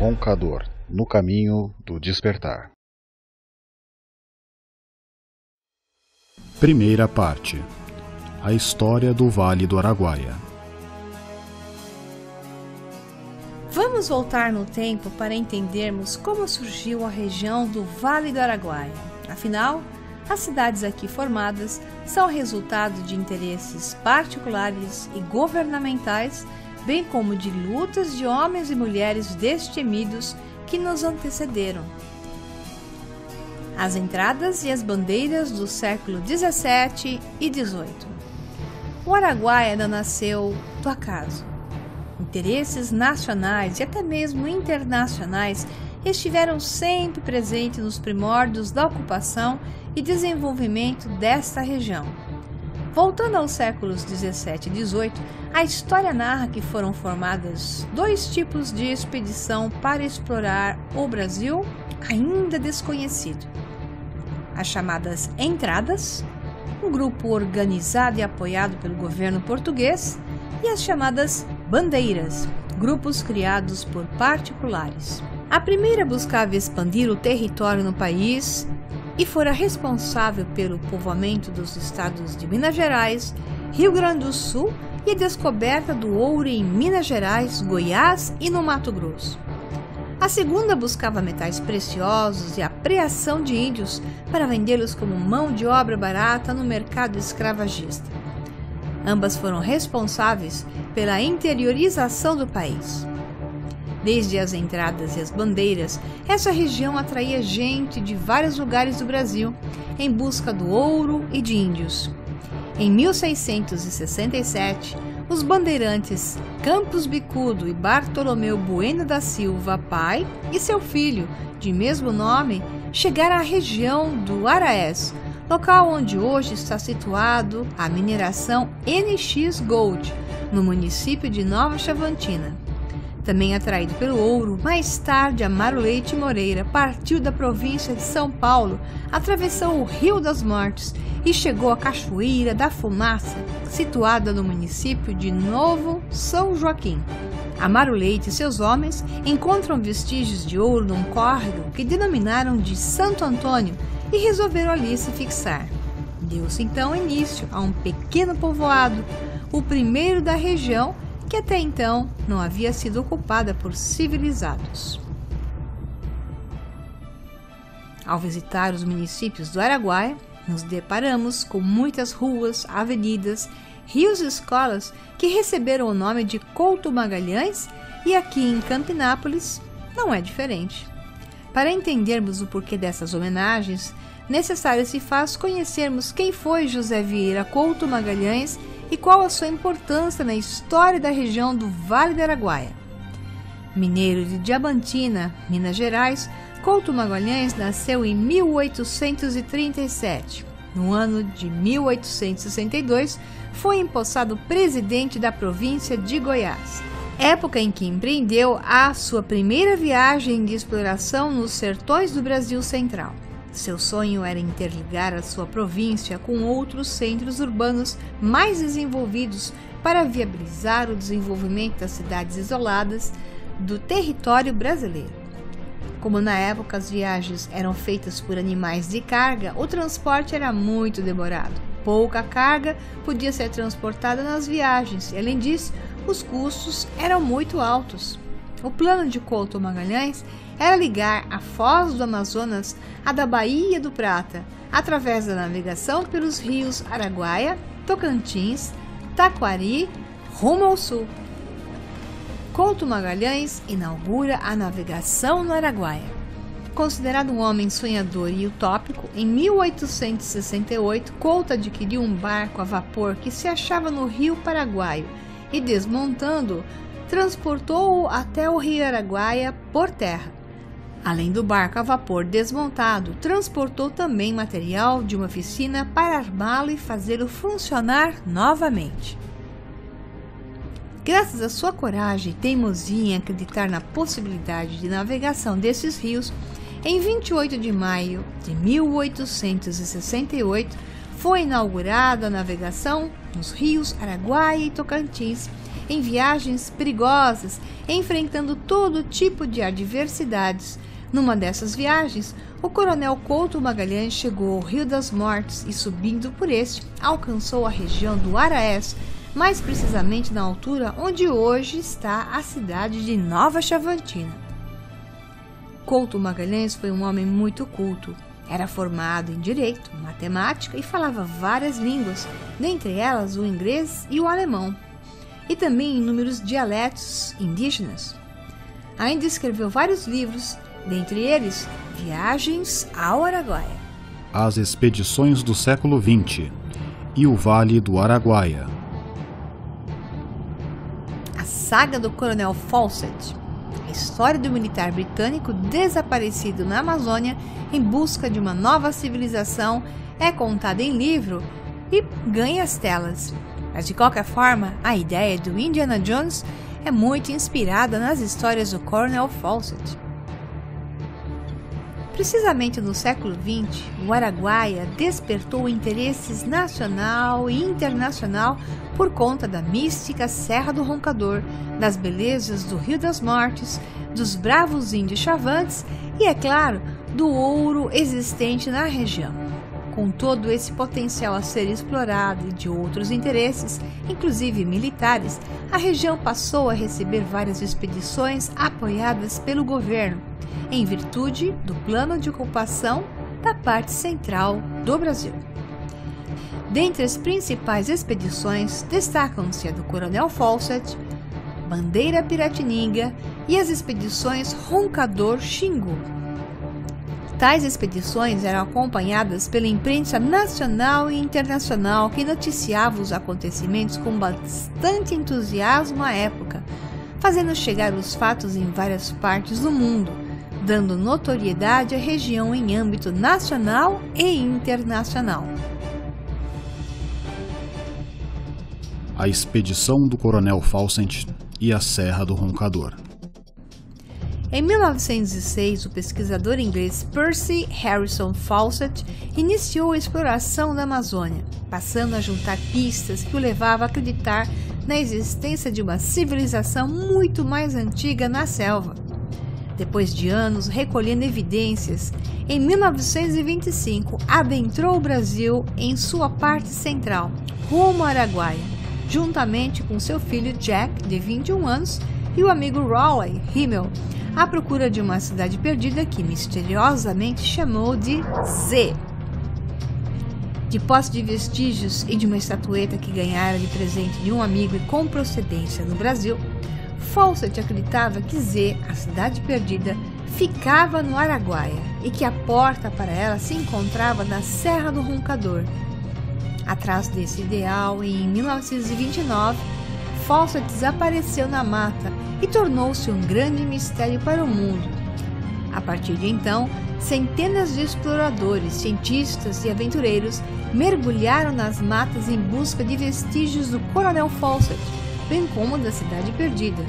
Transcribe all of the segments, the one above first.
Roncador, no caminho do despertar. Primeira parte. A história do Vale do Araguaia. Vamos voltar no tempo para entendermos como surgiu a região do Vale do Araguaia. Afinal, as cidades aqui formadas são resultado de interesses particulares e governamentais, bem como de lutas de homens e mulheres destemidos que nos antecederam. As entradas e as bandeiras do século XVII e XVIII. O Araguaia não nasceu do acaso. Interesses nacionais e até mesmo internacionais estiveram sempre presentes nos primórdios da ocupação e desenvolvimento desta região. Voltando aos séculos XVII e XVIII, a história narra que foram formadas dois tipos de expedição para explorar o Brasil ainda desconhecido. As chamadas entradas, um grupo organizado e apoiado pelo governo português, e as chamadas bandeiras, grupos criados por particulares. A primeira buscava expandir o território no país e fora responsável pelo povoamento dos estados de Minas Gerais, Rio Grande do Sul e a descoberta do ouro em Minas Gerais, Goiás e no Mato Grosso. A segunda buscava metais preciosos e a apreação de índios para vendê-los como mão de obra barata no mercado escravagista. Ambas foram responsáveis pela interiorização do país. Desde as entradas e as bandeiras, essa região atraía gente de vários lugares do Brasil em busca do ouro e de índios. Em 1667, os bandeirantes Campos Bicudo e Bartolomeu Bueno da Silva, pai, e seu filho, de mesmo nome, chegaram à região do Araés, local onde hoje está situado a mineração NX Gold, no município de Nova Chavantina. Também atraído pelo ouro, mais tarde Amaro Leite Moreira partiu da província de São Paulo, atravessou o Rio das Mortes e chegou à Cachoeira da Fumaça, situada no município de Novo São Joaquim. Amaro Leite e seus homens encontram vestígios de ouro num córrego que denominaram de Santo Antônio e resolveram ali se fixar. Deu-se então início a um pequeno povoado, o primeiro da região, que até então não havia sido ocupada por civilizados. Ao visitar os municípios do Araguaia, nos deparamos com muitas ruas, avenidas, rios e escolas que receberam o nome de Couto Magalhães, e aqui em Campinápolis não é diferente. Para entendermos o porquê dessas homenagens, necessário se faz conhecermos quem foi José Vieira Couto Magalhães e qual a sua importância na história da região do Vale do Araguaia. Mineiro de Diamantina, Minas Gerais, Couto Magalhães nasceu em 1837. No ano de 1862, foi empossado presidente da província de Goiás, época em que empreendeu a sua primeira viagem de exploração nos sertões do Brasil Central. Seu sonho era interligar a sua província com outros centros urbanos mais desenvolvidos para viabilizar o desenvolvimento das cidades isoladas do território brasileiro. Como na época as viagens eram feitas por animais de carga, o transporte era muito demorado. Pouca carga podia ser transportada nas viagens e, além disso, os custos eram muito altos. O plano de Couto Magalhães era ligar a Foz do Amazonas à da Baía do Prata, através da navegação pelos rios Araguaia, Tocantins, Taquari, rumo ao sul. Couto Magalhães inaugura a navegação no Araguaia. Considerado um homem sonhador e utópico, em 1868, Couto adquiriu um barco a vapor que se achava no Rio Paraguaio e, desmontando-o, transportou-o até o Rio Araguaia por terra. Além do barco a vapor desmontado, transportou também material de uma oficina para armá-lo e fazê-lo funcionar novamente. Graças à sua coragem e teimosia em acreditar na possibilidade de navegação desses rios, em 28 de maio de 1868, foi inaugurada a navegação nos rios Araguaia e Tocantins, em viagens perigosas, enfrentando todo tipo de adversidades. Numa dessas viagens, o coronel Couto Magalhães chegou ao Rio das Mortes e, subindo por este, alcançou a região do Araés, mais precisamente na altura onde hoje está a cidade de Nova Chavantina. Couto Magalhães foi um homem muito culto. Era formado em direito, matemática e falava várias línguas, dentre elas o inglês e o alemão, e também inúmeros dialetos indígenas. Ainda escreveu vários livros, dentre eles Viagens ao Araguaia, As Expedições do Século XX e O Vale do Araguaia, A Saga do Coronel Fawcett, a história do militar britânico desaparecido na Amazônia em busca de uma nova civilização, é contada em livro e ganha as telas. Mas de qualquer forma, a ideia do Indiana Jones é muito inspirada nas histórias do Coronel Fawcett. Precisamente no século XX, o Araguaia despertou interesses nacional e internacional por conta da mística Serra do Roncador, das belezas do Rio das Mortes, dos bravos índios chavantes e, é claro, do ouro existente na região. Com todo esse potencial a ser explorado e de outros interesses, inclusive militares, a região passou a receber várias expedições apoiadas pelo governo, em virtude do plano de ocupação da parte central do Brasil. Dentre as principais expedições, destacam-se a do Coronel Fawcett, Bandeira Piratininga e as expedições Roncador-Xingu. Tais expedições eram acompanhadas pela imprensa nacional e internacional, que noticiava os acontecimentos com bastante entusiasmo à época, fazendo chegar os fatos em várias partes do mundo, dando notoriedade à região em âmbito nacional e internacional. A Expedição do Coronel Fawcett e a Serra do Roncador. Em 1906, o pesquisador inglês Percy Harrison Fawcett iniciou a exploração da Amazônia, passando a juntar pistas que o levavam a acreditar na existência de uma civilização muito mais antiga na selva. Depois de anos recolhendo evidências, em 1925 adentrou o Brasil em sua parte central, rumo ao Araguaia, juntamente com seu filho Jack, de 21 anos, e o amigo Raleigh Himmel, à procura de uma cidade perdida que misteriosamente chamou de Z. De posse de vestígios e de uma estatueta que ganhara de presente de um amigo e com procedência no Brasil, Fawcett acreditava que Z, a cidade perdida, ficava no Araguaia e que a porta para ela se encontrava na Serra do Roncador. Atrás desse ideal, em 1929, Fawcett desapareceu na mata e tornou-se um grande mistério para o mundo. A partir de então, centenas de exploradores, cientistas e aventureiros mergulharam nas matas em busca de vestígios do Coronel Fawcett, bem como da cidade perdida.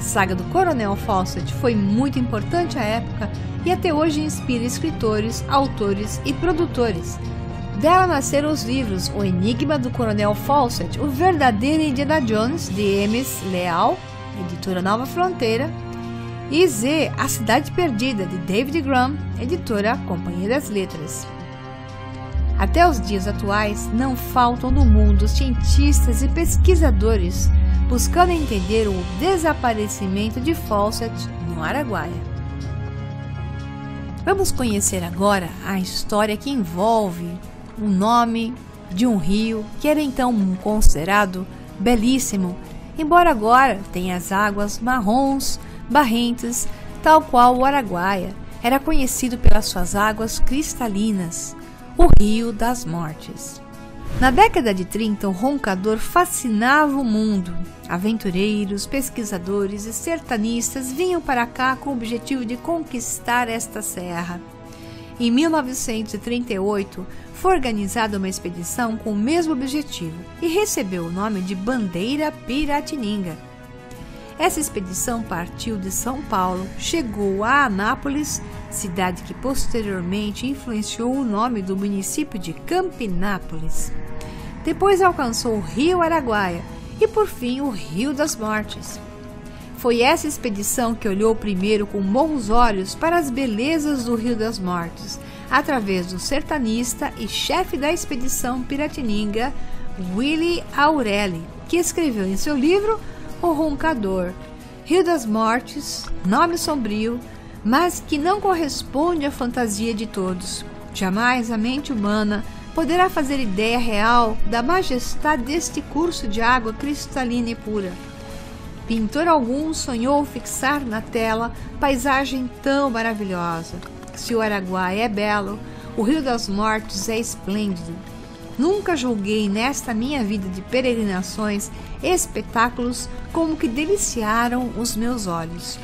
A saga do Coronel Fawcett foi muito importante à época e até hoje inspira escritores, autores e produtores. Dela nasceram os livros O Enigma do Coronel Fawcett, O Verdadeiro Indiana Jones, de M.S. Leal, editora Nova Fronteira, e Z, A Cidade Perdida, de David Graham, editora Companhia das Letras. Até os dias atuais, não faltam no mundo cientistas e pesquisadores buscando entender o desaparecimento de Fawcett no Araguaia. Vamos conhecer agora a história que envolve o nome de um rio que era então considerado belíssimo, embora agora tenha as águas marrons, barrentas, tal qual o Araguaia era conhecido pelas suas águas cristalinas, o Rio das Mortes. Na década de 30, o Roncador fascinava o mundo. Aventureiros, pesquisadores e sertanistas vinham para cá com o objetivo de conquistar esta serra. Em 1938, foi organizada uma expedição com o mesmo objetivo e recebeu o nome de Bandeira Piratininga. Essa expedição partiu de São Paulo, chegou a Anápolis, cidade que posteriormente influenciou o nome do município de Campinápolis. Depois alcançou o Rio Araguaia e por fim o Rio das Mortes. Foi essa expedição que olhou primeiro com bons olhos para as belezas do Rio das Mortes, através do sertanista e chefe da expedição Piratininga, Willy Aureli, que escreveu em seu livro O Roncador. Rio das Mortes, nome sombrio, mas que não corresponde à fantasia de todos. Jamais a mente humana poderá fazer ideia real da majestade deste curso de água cristalina e pura. Pintor algum sonhou fixar na tela paisagem tão maravilhosa. Se o Araguaia é belo, o Rio das Mortes é esplêndido. Nunca julguei nesta minha vida de peregrinações espetáculos como que deliciaram os meus olhos.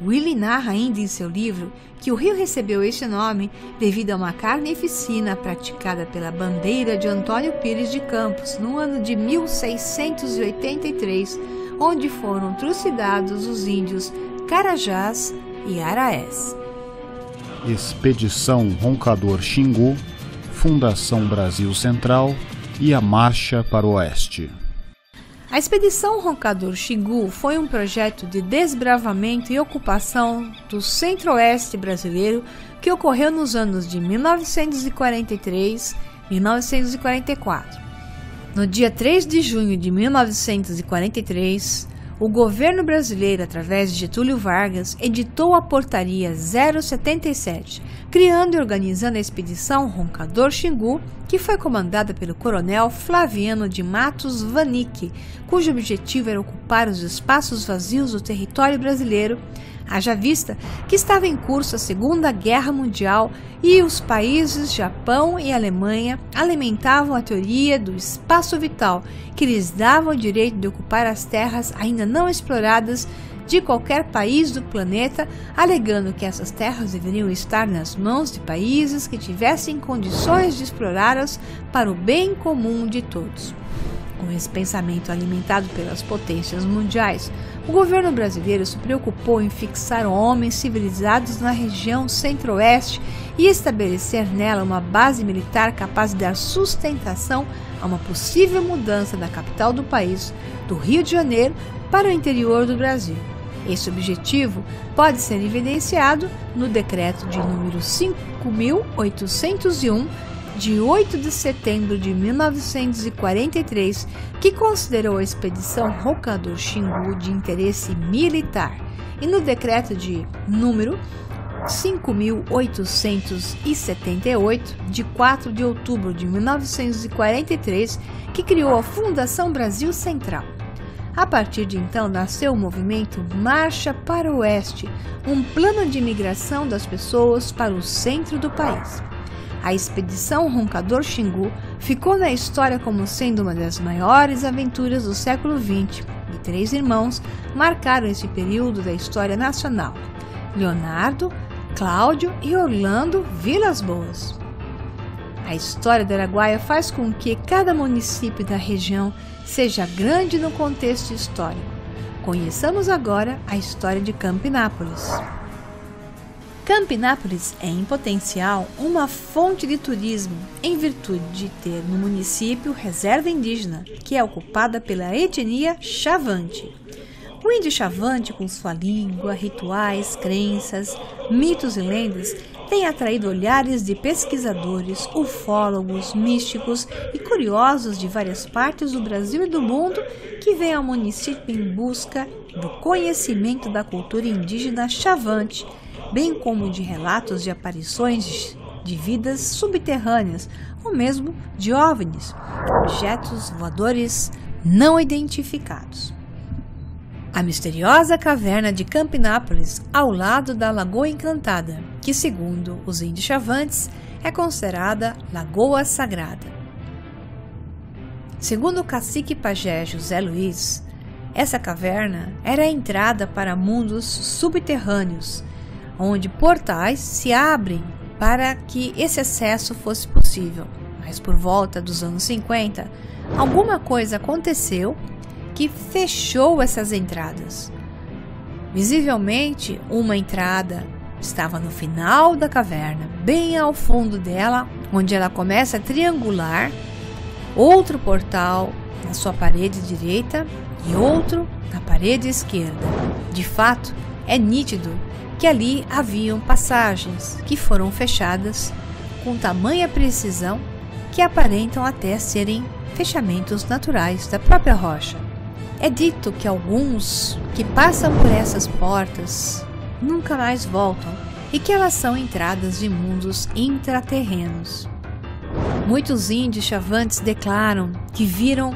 Willy narra ainda em seu livro que o rio recebeu este nome devido a uma carnificina praticada pela bandeira de Antônio Pires de Campos no ano de 1683, onde foram trucidados os índios Carajás e Araés. Expedição Roncador Xingu, Fundação Brasil Central e a Marcha para o Oeste. A Expedição Roncador Xingu foi um projeto de desbravamento e ocupação do centro-oeste brasileiro que ocorreu nos anos de 1943 e 1944. No dia 3 de junho de 1943, o governo brasileiro, através de Getúlio Vargas, editou a Portaria 077, criando e organizando a Expedição Roncador Xingu, que foi comandada pelo coronel Flaviano de Matos Vanik, cujo objetivo era ocupar os espaços vazios do território brasileiro, haja vista que estava em curso a Segunda Guerra Mundial e os países Japão e Alemanha alimentavam a teoria do espaço vital, que lhes dava o direito de ocupar as terras ainda não exploradas de qualquer país do planeta, alegando que essas terras deveriam estar nas mãos de países que tivessem condições de explorá-las para o bem comum de todos. Com esse pensamento alimentado pelas potências mundiais, o governo brasileiro se preocupou em fixar homens civilizados na região centro-oeste e estabelecer nela uma base militar capaz de dar sustentação a uma possível mudança da capital do país, do Rio de Janeiro, para o interior do Brasil. Esse objetivo pode ser evidenciado no decreto de número 5.801, de 8 de setembro de 1943, que considerou a Expedição Roncador Xingu de interesse militar, e no decreto de número 5.878, de 4 de outubro de 1943, que criou a Fundação Brasil Central. A partir de então, nasceu o movimento Marcha para o Oeste, um plano de imigração das pessoas para o centro do país. A Expedição Roncador Xingu ficou na história como sendo uma das maiores aventuras do século XX, e 3 irmãos marcaram esse período da história nacional: Leonardo, Cláudio e Orlando Vilas Boas. A história do Araguaia faz com que cada município da região seja grande no contexto histórico. Conheçamos agora a história de Campinápolis. Campinápolis é, em potencial, uma fonte de turismo em virtude de ter no município reserva indígena, que é ocupada pela etnia Chavante. O índio Chavante, com sua língua, rituais, crenças, mitos e lendas, tem atraído olhares de pesquisadores, ufólogos, místicos e curiosos de várias partes do Brasil e do mundo que vêm ao município em busca do conhecimento da cultura indígena Chavante, bem como de relatos de aparições de vidas subterrâneas ou mesmo de OVNIs, objetos voadores não identificados. A misteriosa caverna de Campinápolis, ao lado da Lagoa Encantada, que, segundo os índios Chavantes, é considerada Lagoa Sagrada. Segundo o cacique pajé José Luiz, essa caverna era a entrada para mundos subterrâneos, onde portais se abrem para que esse acesso fosse possível. Mas por volta dos anos 50, alguma coisa aconteceu que fechou essas entradas. Visivelmente, uma entrada estava no final da caverna, bem ao fundo dela, onde ela começa a triangular. Outro portal na sua parede direita e outro na parede esquerda. De fato, é nítido que ali haviam passagens que foram fechadas com tamanha precisão que aparentam até serem fechamentos naturais da própria rocha. É dito que alguns que passam por essas portas nunca mais voltam e que elas são entradas de mundos intraterrenos. Muitos índios chavantes declaram que viram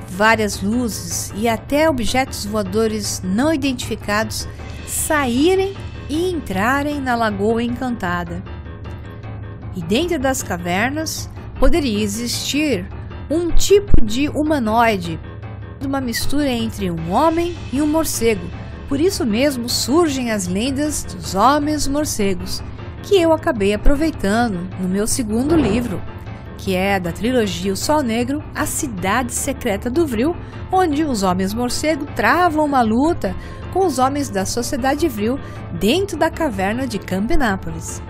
várias luzes e até objetos voadores não identificados saírem e entrarem na Lagoa Encantada. E dentro das cavernas poderia existir um tipo de humanoide, uma mistura entre um homem e um morcego. Por isso mesmo surgem as lendas dos homens morcegos, que eu acabei aproveitando no meu segundo livro, que é da trilogia O Sol Negro, A Cidade Secreta do Vril, onde os homens morcego travam uma luta com os homens da Sociedade Vril dentro da caverna de Campinápolis.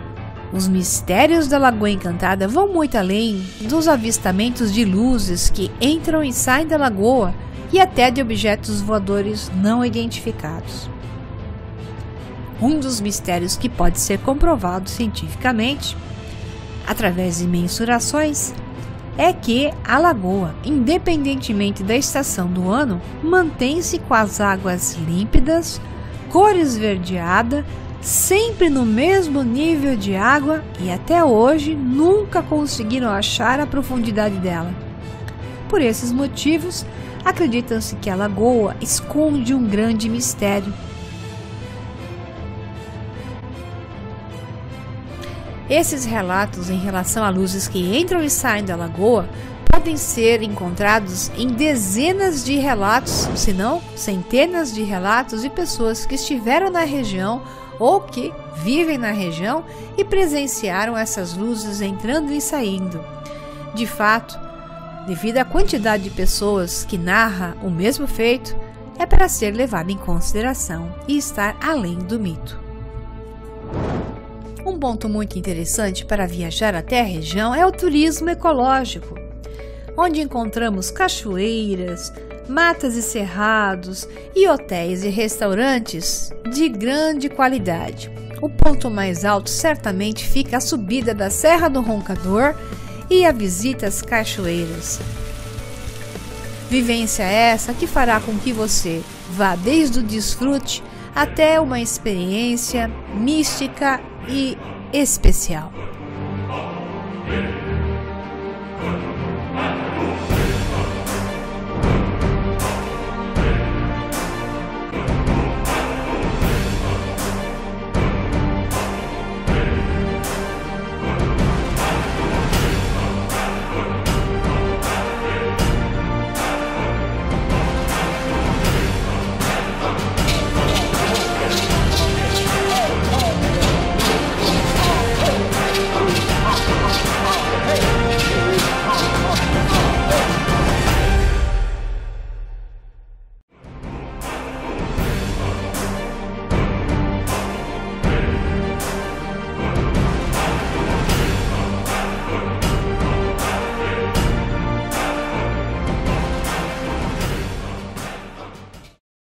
Os mistérios da Lagoa Encantada vão muito além dos avistamentos de luzes que entram e saem da lagoa e até de objetos voadores não identificados. Um dos mistérios que pode ser comprovado cientificamente, através de mensurações, é que a lagoa, independentemente da estação do ano, mantém-se com as águas límpidas, cor esverdeada, sempre no mesmo nível de água e até hoje nunca conseguiram achar a profundidade dela. Por esses motivos, acredita-se que a lagoa esconde um grande mistério. Esses relatos em relação a luzes que entram e saem da lagoa podem ser encontrados em dezenas de relatos, se não centenas de relatos de pessoas que estiveram na região ou que vivem na região e presenciaram essas luzes entrando e saindo. De fato, devido à quantidade de pessoas que narra o mesmo feito, é para ser levado em consideração e estar além do mito. Um ponto muito interessante para viajar até a região é o turismo ecológico, onde encontramos cachoeiras, matas e cerrados e hotéis e restaurantes de grande qualidade. O ponto mais alto certamente fica a subida da Serra do Roncador e a visita às cachoeiras. Vivência essa que fará com que você vá desde o desfrute até uma experiência mística e especial.